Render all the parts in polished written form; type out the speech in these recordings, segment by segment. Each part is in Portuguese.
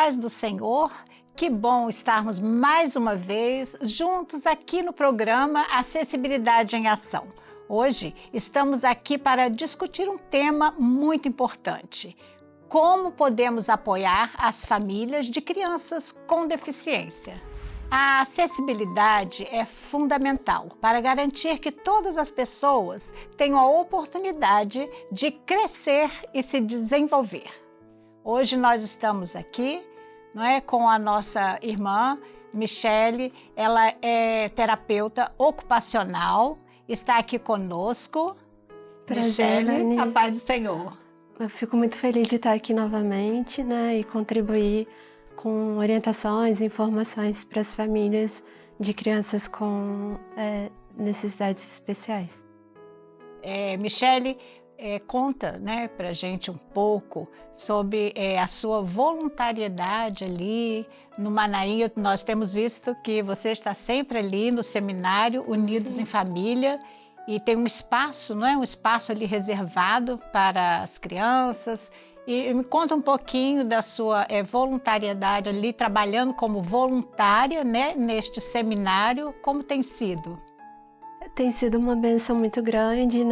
paz do Senhor. Que bom estarmos mais uma vez juntos aqui no programa Acessibilidade em Ação. Hoje estamos aqui para discutir um tema muito importante: como podemos apoiar as famílias de crianças com deficiência. A acessibilidade é fundamental para garantir que todas as pessoas tenham a oportunidade de crescer e se desenvolver. Hoje nós estamos aqui, com a nossa irmã Michele. Ela é terapeuta ocupacional, está aqui conosco. Prazer, Michele, a paz do Senhor. Eu fico muito feliz de estar aqui novamente, e contribuir com orientações e informações para as famílias de crianças com necessidades especiais. Michele, conta para a gente um pouco sobre a sua voluntariedade ali no Manaim. Nós temos visto que você está sempre ali no seminário Unidos Sim. em Família, e tem um espaço, um espaço ali reservado para as crianças. E me conta um pouquinho da sua voluntariedade ali, trabalhando como voluntária, neste seminário. Como tem sido? Tem sido uma bênção muito grande,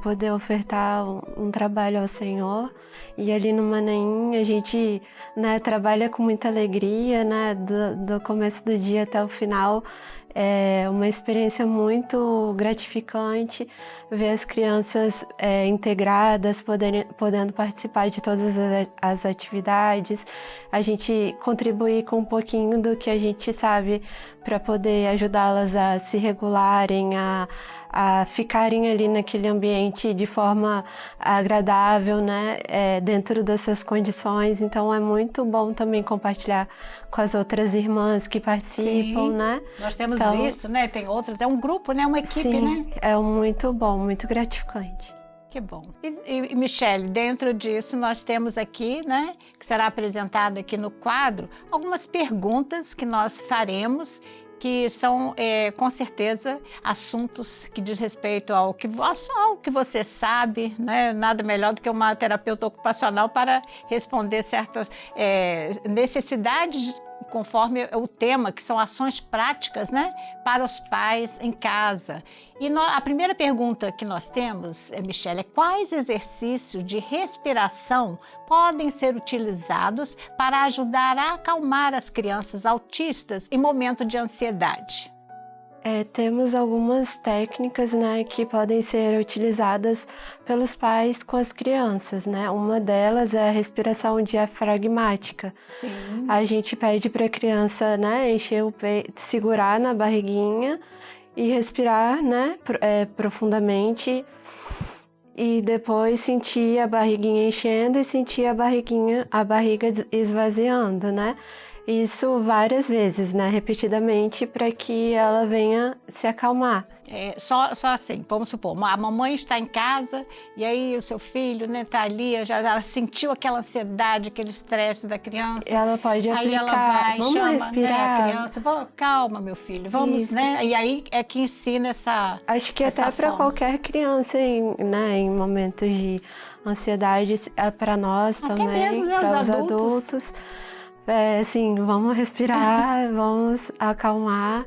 poder ofertar um trabalho ao Senhor. E ali no Manaim a gente trabalha com muita alegria, do começo do dia até o final. É uma experiência muito gratificante ver as crianças integradas, podendo participar de todas as atividades. A gente contribuir com um pouquinho do que a gente sabe para poder ajudá-las a se regularem, a ficarem ali naquele ambiente de forma agradável, dentro das suas condições. Então é muito bom também compartilhar com as outras irmãs que participam, Sim, nós temos visto, tem outras, é um grupo, uma equipe, sim, é muito bom, muito gratificante. Que bom. E Michele, dentro disso nós temos aqui, que será apresentado aqui no quadro, algumas perguntas que nós faremos, que são, com certeza, assuntos que diz respeito ao que você sabe, Nada melhor do que uma terapeuta ocupacional para responder certas necessidades conforme o tema, que são ações práticas, para os pais em casa. E a primeira pergunta que nós temos, Michele, é: quais exercícios de respiração podem ser utilizados para ajudar a acalmar as crianças autistas em momento de ansiedade? Temos algumas técnicas, que podem ser utilizadas pelos pais com as crianças, Uma delas é a respiração diafragmática. Sim. A gente pede para a criança, encher o peito, segurar na barriguinha e respirar, profundamente, e depois sentir a barriguinha enchendo e sentir a barriga esvaziando, Isso várias vezes, repetidamente, para que ela venha se acalmar. Só assim, vamos supor, a mamãe está em casa e aí o seu filho está ali, ela sentiu aquela ansiedade, aquele estresse da criança. Ela pode aplicar, aí ela vai, vamos chama respirar. A criança: calma, meu filho, vamos, Isso. E aí é que ensina essa Acho que até para qualquer criança, em momentos de ansiedade, para nós até também, mesmo, para os adultos. Vamos respirar, vamos acalmar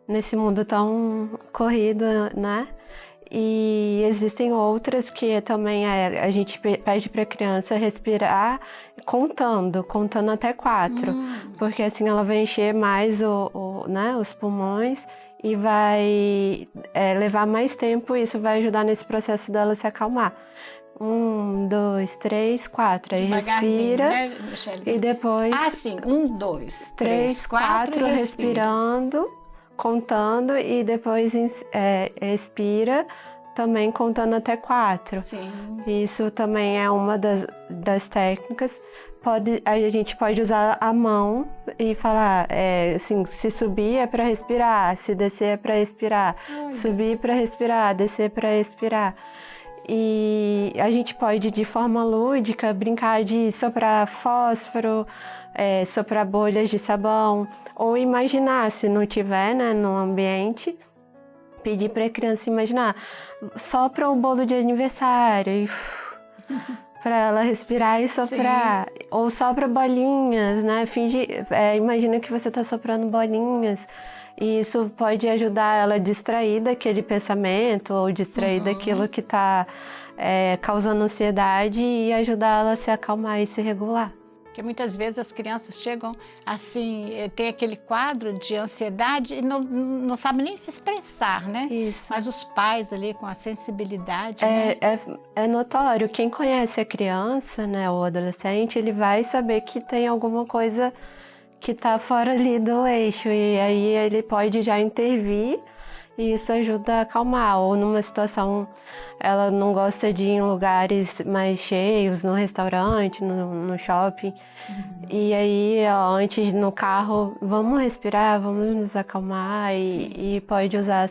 nesse mundo tão corrido, E existem outras que também a gente pede para a criança respirar contando até 4, porque assim ela vai encher mais os pulmões e vai levar mais tempo, e isso vai ajudar nesse processo dela se acalmar. 1, 2, 3, 4. Aí respira. E depois. 1, 2, 3, 4, respirando, contando, e depois expira, também contando até 4. Sim. Isso também é uma das técnicas. A gente pode usar a mão e falar, se subir é para respirar, se descer é para expirar, subir para respirar, descer para expirar. E a gente pode, de forma lúdica, brincar de soprar fósforo, soprar bolhas de sabão, ou imaginar, se não tiver, no ambiente, pedir para a criança imaginar: sopra o bolo de aniversário e para ela respirar e soprar. Sim. Ou sopra bolinhas, né? Imagina que você está soprando bolinhas. E isso pode ajudar ela a distrair daquele pensamento ou distrair daquilo que está causando ansiedade e ajudar ela a se acalmar e se regular. Porque muitas vezes as crianças chegam assim, tem aquele quadro de ansiedade e não sabem nem se expressar, né? Isso. Mas os pais ali com a sensibilidade, né? É notório. Quem conhece a criança, né, ou adolescente, ele vai saber que tem alguma coisa que está fora ali do eixo. E aí ele pode já intervir e isso ajuda a acalmar. Ou numa situação, ela não gosta de ir em lugares mais cheios, no restaurante, no shopping. E aí, antes no carro, vamos respirar, vamos nos acalmar e pode usar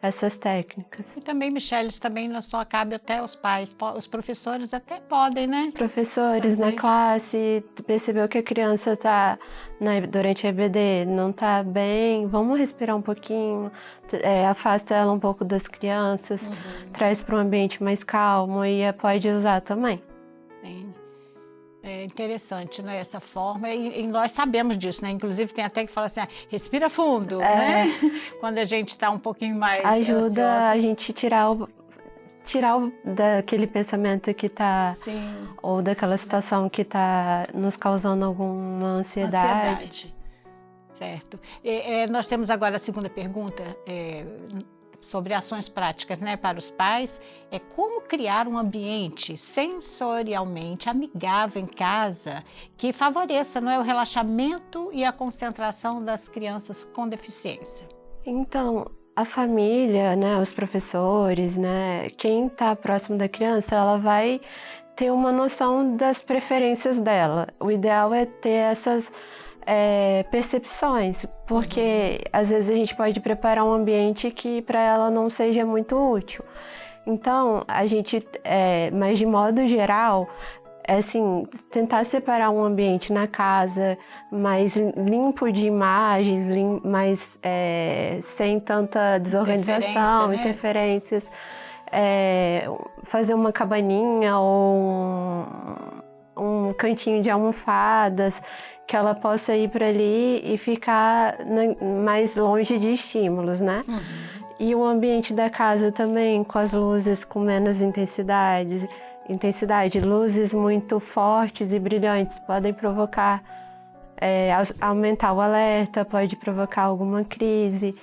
essas técnicas. E também, Michele, isso também não só cabe até os pais, os professores até podem, né? Professores na classe, percebeu que a criança está, né, durante a EBD, não está bem, vamos respirar um pouquinho, afasta ela um pouco das crianças, traz para um ambiente mais calmo e pode usar também. Sim. É interessante, né, essa forma, e nós sabemos disso, né, inclusive tem até que falar assim, respira fundo, né, quando a gente está um pouquinho mais ajuda ansiosa. A gente tirar daquele pensamento que está, ou daquela situação que está nos causando alguma ansiedade. Certo. Nós temos agora a segunda pergunta, sobre ações práticas, né, para os pais, como criar um ambiente sensorialmente amigável em casa que favoreça, não é, o relaxamento e a concentração das crianças com deficiência. Então, a família, né, os professores, né, quem está próximo da criança, ela vai ter uma noção das preferências dela. O ideal é ter essas percepções, porque às vezes a gente pode preparar um ambiente que para ela não seja muito útil. Então, a gente, mas de modo geral, assim, tentar separar um ambiente na casa mais limpo de imagens, mais sem tanta desorganização, interferências, fazer uma cabaninha ou um cantinho de almofadas, que ela possa ir para ali e ficar mais longe de estímulos, né? E o ambiente da casa também, com as luzes com menos intensidade, luzes muito fortes e brilhantes podem provocar, aumentar o alerta, pode provocar alguma crise.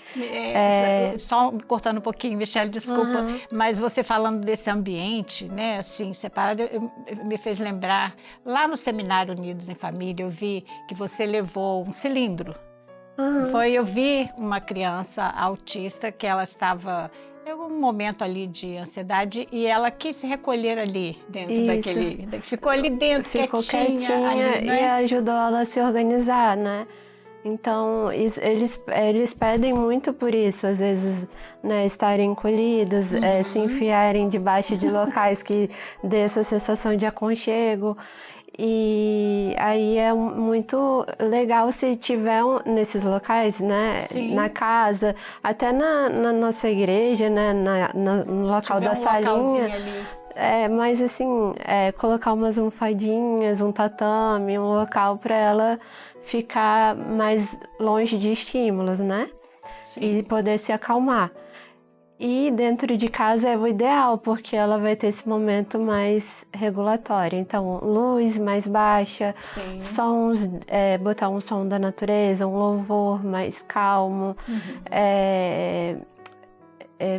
Só cortando um pouquinho, Michele, desculpa, mas você falando desse ambiente, né, assim, separado, me fez lembrar, lá no Seminário Unidos em Família, eu vi que você levou um cilindro. Eu vi uma criança autista que ela estava em um momento ali de ansiedade e ela quis se recolher ali dentro daquele... Ficou ali dentro, quietinha ali, né? E ajudou ela a se organizar, né? Então, eles pedem muito por isso, às vezes, né, estarem encolhidos, se enfiarem debaixo de locais que dê essa sensação de aconchego. E aí é muito legal se tiver nesses locais, né? Na casa, até na nossa igreja, né? No local da salinha. Mas assim, colocar umas almofadinhas, um tatame, um local para ela ficar mais longe de estímulos, né? E poder se acalmar. E dentro de casa é o ideal, porque ela vai ter esse momento mais regulatório. Então, luz mais baixa, sons, botar um som da natureza, um louvor mais calmo,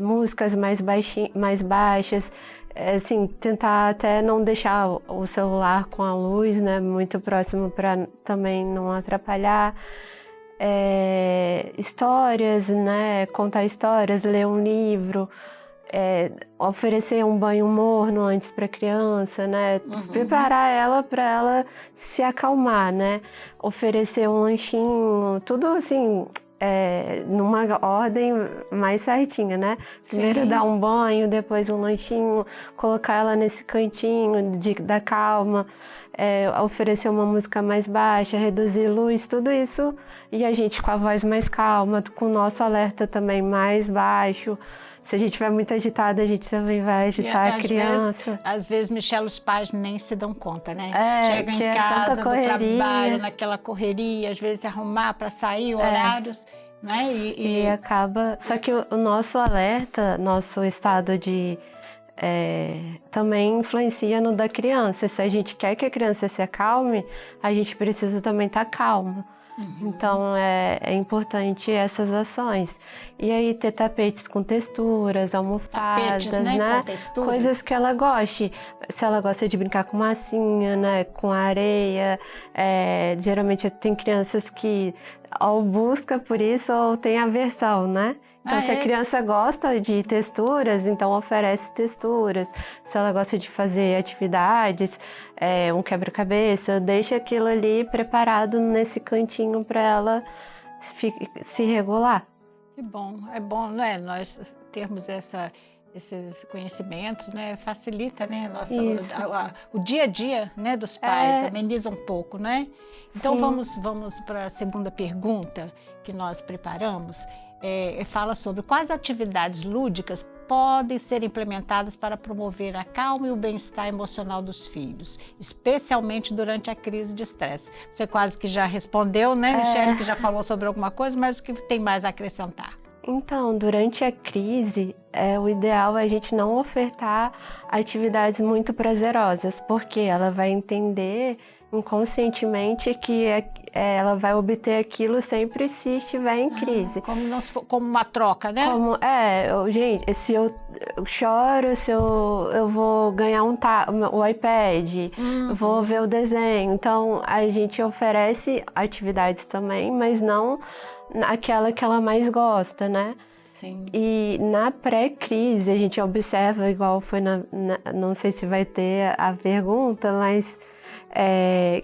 músicas mais baixas. Assim, tentar até não deixar o celular com a luz, né, muito próximo para também não atrapalhar. Histórias, né? Contar histórias, ler um livro, oferecer um banho morno antes para a criança, né? Preparar ela para ela se acalmar, né? Oferecer um lanchinho, tudo assim, numa ordem mais certinha, né? Primeiro dar um banho, depois um lanchinho, colocar ela nesse cantinho da calma. Oferecer uma música mais baixa, reduzir luz, tudo isso, e a gente com a voz mais calma, com o nosso alerta também mais baixo, se a gente estiver muito agitada, a gente também vai agitar a criança. Às vezes, Michele, os pais nem se dão conta, né? Chegam em que casa, tanta do correria. trabalho, naquela correria, às vezes arrumar para sair, horários, né? E acaba... Só que o nosso alerta, nosso estado de... também influencia no da criança. Se a gente quer que a criança se acalme, a gente precisa também estar calma. Então, é importante essas ações. E aí, ter tapetes com texturas, almofadas, tapetes, né? Com texturas. Coisas que ela goste. Se ela gosta de brincar com massinha, né? Com areia. Geralmente, tem crianças que ou busca por isso ou tem aversão, né? Então, se a criança gosta de texturas, então oferece texturas. Se ela gosta de fazer atividades, um quebra-cabeça, deixa aquilo ali preparado nesse cantinho para ela se regular. Que bom, é bom, né? Nós termos esses conhecimentos, né? Facilita, né? O dia a dia, né? Dos pais, ameniza um pouco, né? Então vamos para a segunda pergunta que nós preparamos. Fala sobre quais atividades lúdicas podem ser implementadas para promover a calma e o bem-estar emocional dos filhos, especialmente durante a crise de estresse. Você quase que já respondeu, né, Michele, que já falou sobre alguma coisa, mas o que tem mais a acrescentar? Então, durante a crise, o ideal é a gente não ofertar atividades muito prazerosas, porque ela vai entender inconscientemente que ela vai obter aquilo sempre se estiver em crise. Como uma troca, né? Gente, se eu choro, se eu vou ganhar o iPad, vou ver o desenho. Então, a gente oferece atividades também, mas não aquela que ela mais gosta, né? Sim. E na pré-crise, a gente observa, igual foi não sei se vai ter a pergunta, mas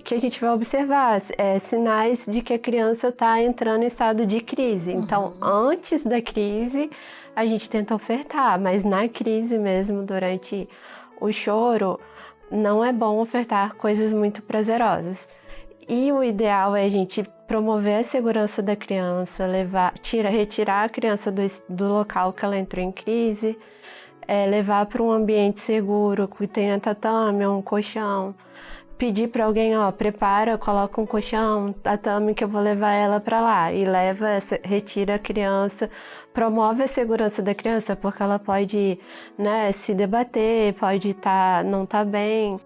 que a gente vai observar sinais de que a criança está entrando em estado de crise. Então, antes da crise, a gente tenta ofertar, mas na crise mesmo, durante o choro, não é bom ofertar coisas muito prazerosas. E o ideal é a gente promover a segurança da criança, retirar a criança do local que ela entrou em crise, levar para um ambiente seguro, que tenha tatame, um colchão, pedir para alguém, coloca um colchão, tatame, que eu vou levar ela para lá. E retira a criança, promove a segurança da criança, porque ela pode, né, se debater, pode não tá bem.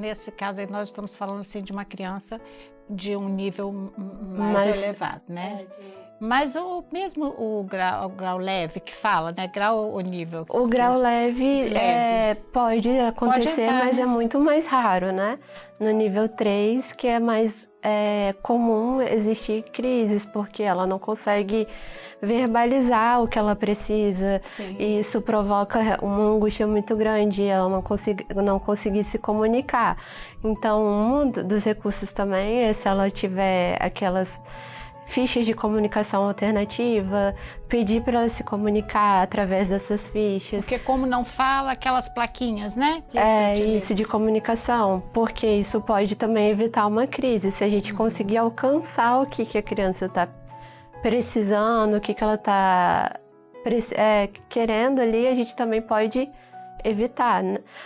Nesse caso aí, nós estamos falando assim de uma criança de um nível mais elevado, né? Mas o grau leve que fala, né? Grau ou nível? O grau leve. Pode acontecer, entrar, mas né? é muito mais raro, né? No nível 3, que é mais comum existir crises, porque ela não consegue verbalizar o que ela precisa. Sim. E isso provoca uma angústia muito grande, ela não conseguir se comunicar. Então, um dos recursos também é, se ela tiver aquelas fichas de comunicação alternativa, pedir para ela se comunicar através dessas fichas. Porque como não fala, aquelas plaquinhas, né? Isso de comunicação, porque isso pode também evitar uma crise. Se a gente conseguir alcançar o que a criança está precisando, o que ela está querendo ali, a gente também pode evitar.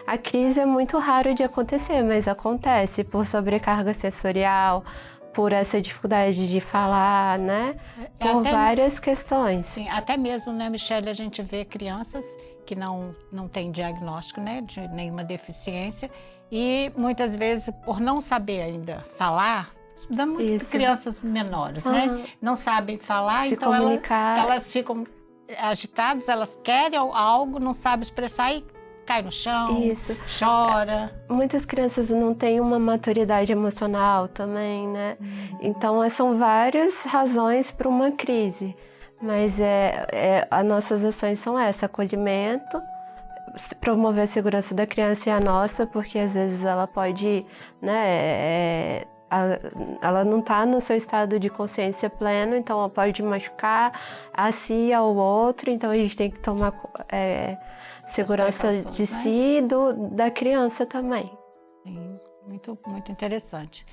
A crise é muito raro de acontecer, mas acontece por sobrecarga sensorial, por essa dificuldade de falar, né? Por várias questões. Sim, até mesmo, né, Michele, a gente vê crianças que não têm diagnóstico, né, de nenhuma deficiência e muitas vezes, por não saber ainda falar, dá muito crianças menores, né? Não sabem falar, então elas ficam agitadas, elas querem algo, não sabem expressar e cai no chão, chora. Muitas crianças não têm uma maturidade emocional também, né? Então, são várias razões para uma crise. Mas as nossas ações são acolhimento, promover a segurança da criança e a nossa, porque às vezes ela pode, né, ela não está no seu estado de consciência pleno, então ela pode machucar a si e ao outro, então a gente tem que tomar segurança de si e da criança também. Sim, muito, muito interessante.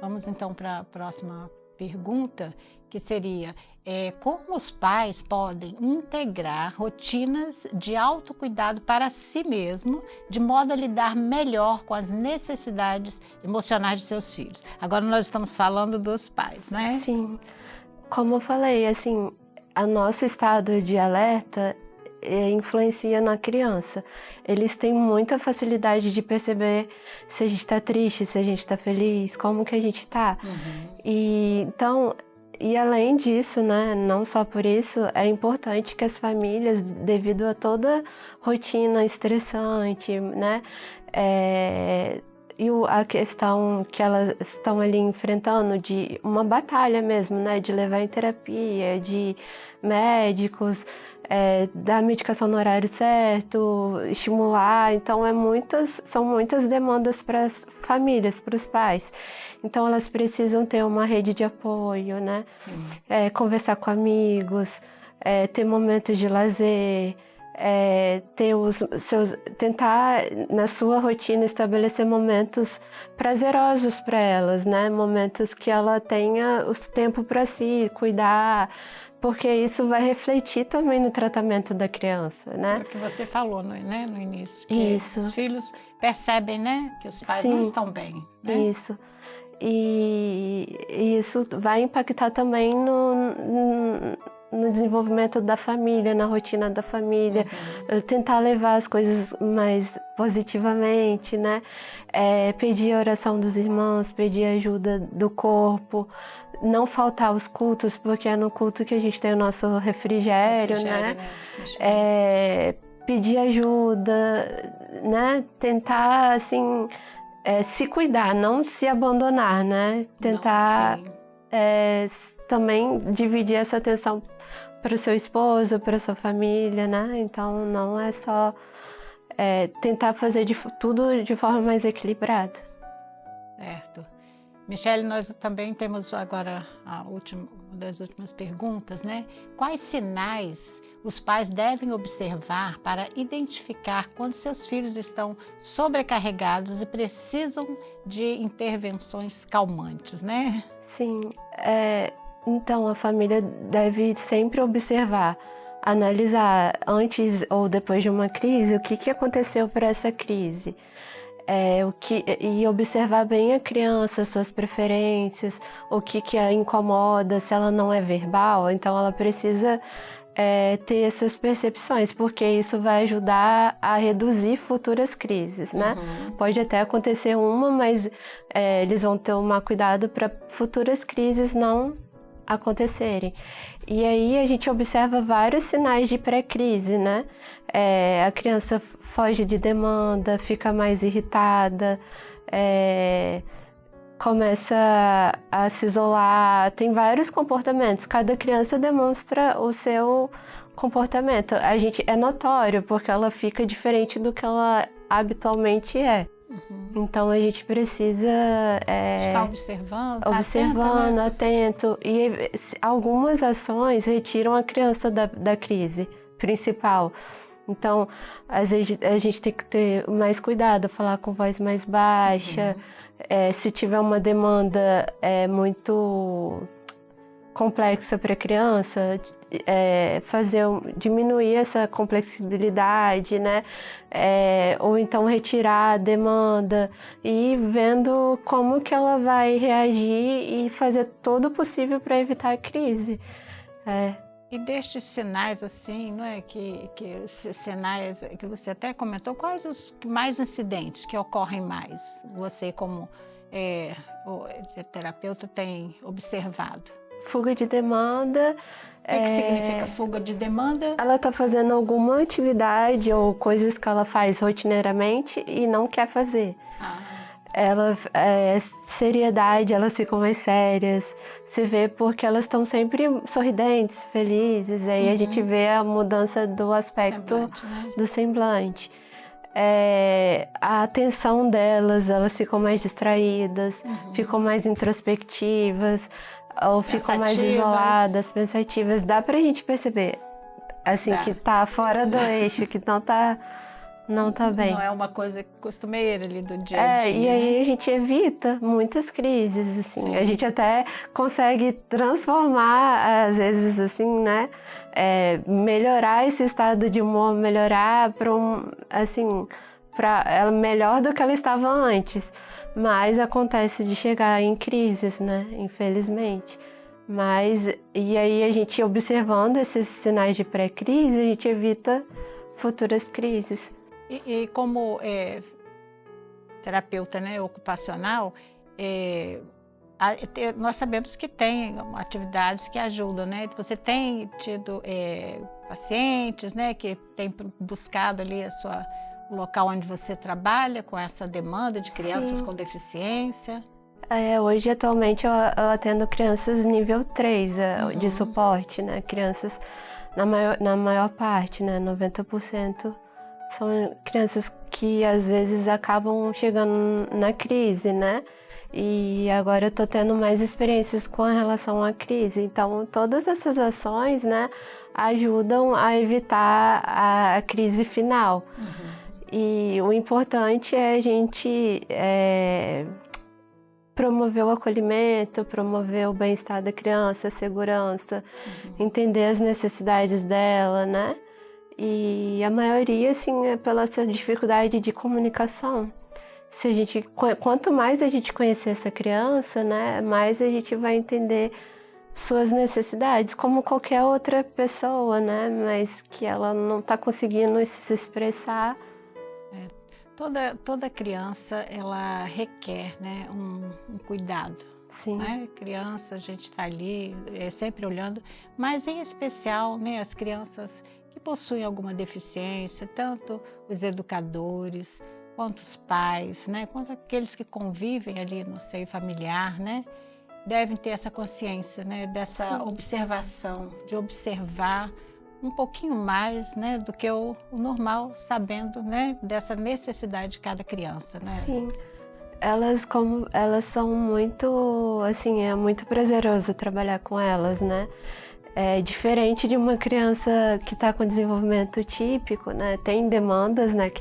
Vamos então para a próxima pergunta, que seria como os pais podem integrar rotinas de autocuidado para si mesmo, de modo a lidar melhor com as necessidades emocionais de seus filhos. Agora nós estamos falando dos pais, né? Sim. Como eu falei, assim, o nosso estado de alerta influencia na criança. Eles têm muita facilidade de perceber se a gente está triste, se a gente está feliz, como que a gente está. E além disso, né, não só por isso, é importante que as famílias, devido a toda rotina estressante, né, e a questão que elas estão ali enfrentando de uma batalha mesmo, né, de levar em terapia, de médicos, dar medicação no horário certo, estimular. Então, são muitas demandas para as famílias, para os pais. Então, elas precisam ter uma rede de apoio, né? Conversar com amigos, ter momentos de lazer, tentar, na sua rotina, estabelecer momentos prazerosos para elas, né? Momentos que ela tenha o tempo para si, cuidar, porque isso vai refletir também no tratamento da criança, né? É o que você falou, né, no início. Que Isso. Os filhos percebem, né, que os pais não estão bem. Né? Isso. E isso vai impactar também no desenvolvimento da família, na rotina da família, tentar levar as coisas mais positivamente, né? Pedir a oração dos irmãos, pedir ajuda do corpo, não faltar aos cultos, porque é no culto que a gente tem o nosso refrigério, né? Pedir ajuda, né? Tentar, assim, se cuidar, não se abandonar, né? Tentar também dividir essa atenção para o seu esposo, para a sua família, né? Então, não é só tentar fazer tudo de forma mais equilibrada. Certo. Michele, nós também temos agora uma das últimas perguntas, né? Quais sinais os pais devem observar para identificar quando seus filhos estão sobrecarregados e precisam de intervenções calmantes, né? Sim, então a família deve sempre observar, analisar antes ou depois de uma crise, o que aconteceu para essa crise. E observar bem a criança, suas preferências, o que a incomoda, se ela não é verbal, então ela precisa ter essas percepções, porque isso vai ajudar a reduzir futuras crises, né? Pode até acontecer uma, mas eles vão tomar cuidado para futuras crises não acontecerem. E aí a gente observa vários sinais de pré-crise, né? A criança foge de demanda, fica mais irritada, começa a se isolar, tem vários comportamentos. Cada criança demonstra o seu comportamento. É notório, porque ela fica diferente do que ela habitualmente é. Então a gente precisa estar observando, atento. E algumas ações retiram a criança da crise principal. Então, às vezes a gente tem que ter mais cuidado, falar com voz mais baixa. Se tiver uma demanda muito complexa para a criança, diminuir essa complexibilidade, né? Ou então retirar a demanda e ir vendo como que ela vai reagir e fazer todo o possível para evitar a crise. E destes sinais, assim, não é? Que esses sinais que você até comentou, quais os mais incidentes que ocorrem mais? Você, como terapeuta, tem observado? Fuga de demanda. O que significa fuga de demanda? Ela está fazendo alguma atividade ou coisas que ela faz rotineiramente e não quer fazer. Seriedade, elas ficam mais sérias. Se vê porque elas estão sempre sorridentes, felizes. Aí a gente vê a mudança do aspecto do semblante. A atenção delas, elas ficam mais distraídas, ficam mais introspectivas, ou ficam mais isoladas, pensativas. Dá pra gente perceber, assim, que tá fora do eixo, que não tá não tá bem. Não é uma coisa costumeira ali do dia a dia, e aí a gente evita muitas crises, assim. Sim. A gente até consegue transformar, às vezes, assim, né? Melhorar esse estado de humor, melhorar para ela melhor do que ela estava antes. Mas acontece de chegar em crises, né? Infelizmente. E aí a gente observando esses sinais de pré-crise, a gente evita futuras crises. E como terapeuta, né, ocupacional, nós sabemos que tem atividades que ajudam, né? Você tem tido pacientes, né, que têm buscado ali o local onde você trabalha com essa demanda de crianças Sim. com deficiência? Hoje, atualmente, eu atendo crianças nível 3 de suporte, né? Crianças, na maior parte, né? 90% são crianças que, às vezes, acabam chegando na crise, né? E agora eu tô tendo mais experiências com relação à crise. Então, todas essas ações, né? Ajudam a evitar a crise final. E o importante é a gente promover o acolhimento, promover o bem-estar da criança, a segurança, entender as necessidades dela, né? E a maioria, assim, é pela essa dificuldade de comunicação. Quanto mais a gente conhecer essa criança, né, mais a gente vai entender suas necessidades, como qualquer outra pessoa, né? Mas que ela não está conseguindo se expressar. Toda criança, ela requer, né, um cuidado. Sim. Né? Criança, a gente está ali sempre olhando, mas em especial, né, as crianças que possuem alguma deficiência, tanto os educadores, quanto os pais, né, quanto aqueles que convivem ali no seio familiar, né, devem ter essa consciência, né, dessa observação, de observar um pouquinho mais, né, do que o normal, sabendo, né, dessa necessidade de cada criança, né? Sim. Elas são muito, assim, é muito prazeroso trabalhar com elas, né? É diferente de uma criança que está com desenvolvimento típico, né? Tem demandas, né?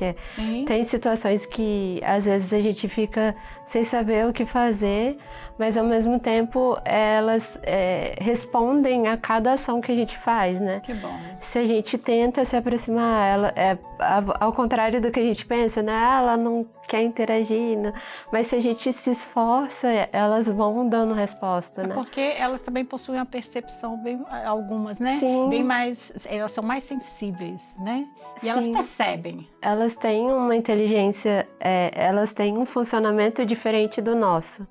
Tem situações que às vezes a gente fica sem saber o que fazer, mas ao mesmo tempo elas respondem a cada ação que a gente faz, né? Que bom. Se a gente tenta se aproximar, ao contrário do que a gente pensa, né? Ela não quer interagir, né? Mas se a gente se esforça, elas vão dando resposta, né? Porque elas também possuem uma percepção, algumas, né? Sim. Bem mais, elas são mais sensíveis, né? E elas percebem. Elas têm uma inteligência, elas têm um funcionamento diferente do nosso.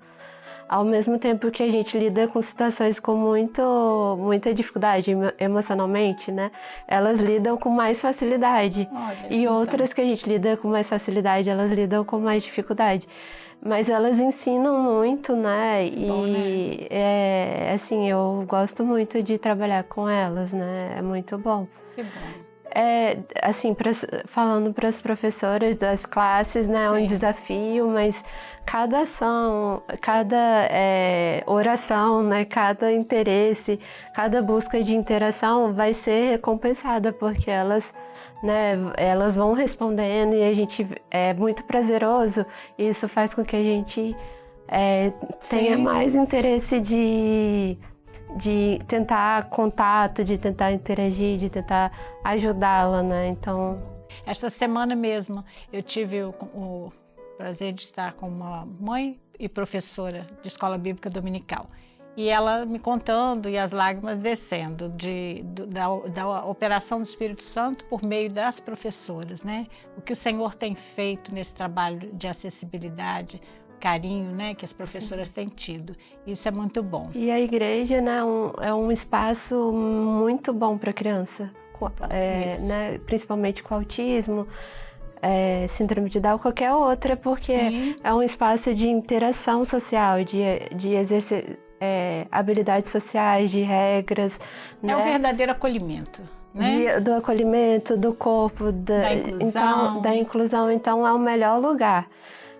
Ao mesmo tempo que a gente lida com situações com muita dificuldade emocionalmente, né? Elas lidam com mais facilidade. E outras que a gente lida com mais facilidade, elas lidam com mais dificuldade. Mas elas ensinam muito, né? Bom, né? Assim, eu gosto muito de trabalhar com elas, né? É muito bom. Que bom. Assim, falando para as professoras das classes, né, é um desafio, mas cada ação, cada oração, né, cada interesse, cada busca de interação vai ser recompensada, porque elas vão respondendo e a gente é muito prazeroso, e isso faz com que a gente tenha mais interesse de tentar contato, de tentar interagir, de tentar ajudá-la, né? Então... Esta semana mesmo eu tive o prazer de estar com uma mãe e professora de escola bíblica dominical. E ela me contando e as lágrimas descendo da operação do Espírito Santo por meio das professoras, né? O que o Senhor tem feito nesse trabalho de acessibilidade, carinho, né, que as professoras têm tido. Isso é muito bom. E a igreja, né, é um espaço muito bom para a criança, né, principalmente com autismo, síndrome de Down, qualquer outra, porque é um espaço de interação social, de exercer habilidades sociais, de regras. É um verdadeiro acolhimento. Né? Do acolhimento, do corpo, da inclusão. Então, é o melhor lugar.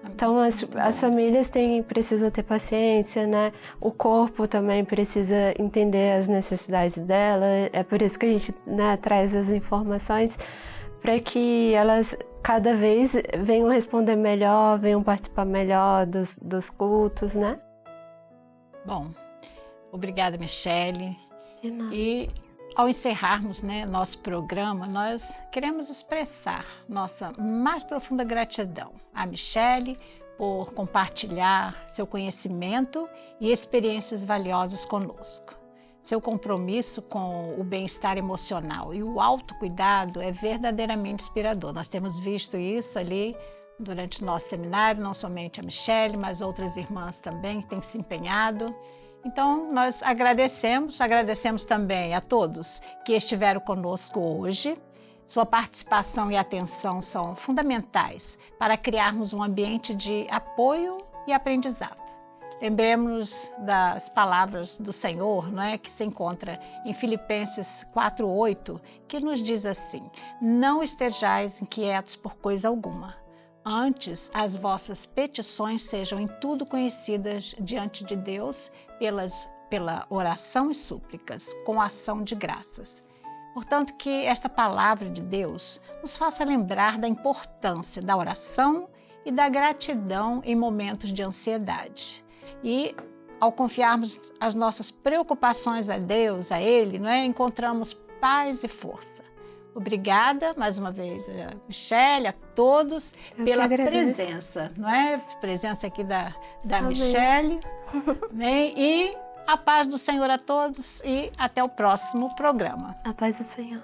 Então, as famílias precisam ter paciência, né? O corpo também precisa entender as necessidades dela. É por isso que a gente, né, traz as informações para que elas cada vez venham responder melhor, venham participar melhor dos cultos, né? Bom, obrigada, Michele. De nada. E ao encerrarmos, né, nosso programa, nós queremos expressar nossa mais profunda gratidão à Michele por compartilhar seu conhecimento e experiências valiosas conosco. Seu compromisso com o bem-estar emocional e o autocuidado é verdadeiramente inspirador. Nós temos visto isso ali durante o nosso seminário, não somente a Michele, mas outras irmãs também que têm se empenhado. Então, nós agradecemos também a todos que estiveram conosco hoje. Sua participação e atenção são fundamentais para criarmos um ambiente de apoio e aprendizado. Lembremos-nos das palavras do Senhor, não é, que se encontra em Filipenses 4:8, que nos diz assim: não estejais inquietos por coisa alguma. Antes, as vossas petições sejam em tudo conhecidas diante de Deus pela oração e súplicas, com ação de graças. Portanto, que esta palavra de Deus nos faça lembrar da importância da oração e da gratidão em momentos de ansiedade. E, ao confiarmos as nossas preocupações a Deus, a Ele, não é, encontramos paz e força. Obrigada, mais uma vez, a Michele, a todos, pela presença, não é? Presença aqui da Michele. Né? E a paz do Senhor a todos e até o próximo programa. A paz do Senhor.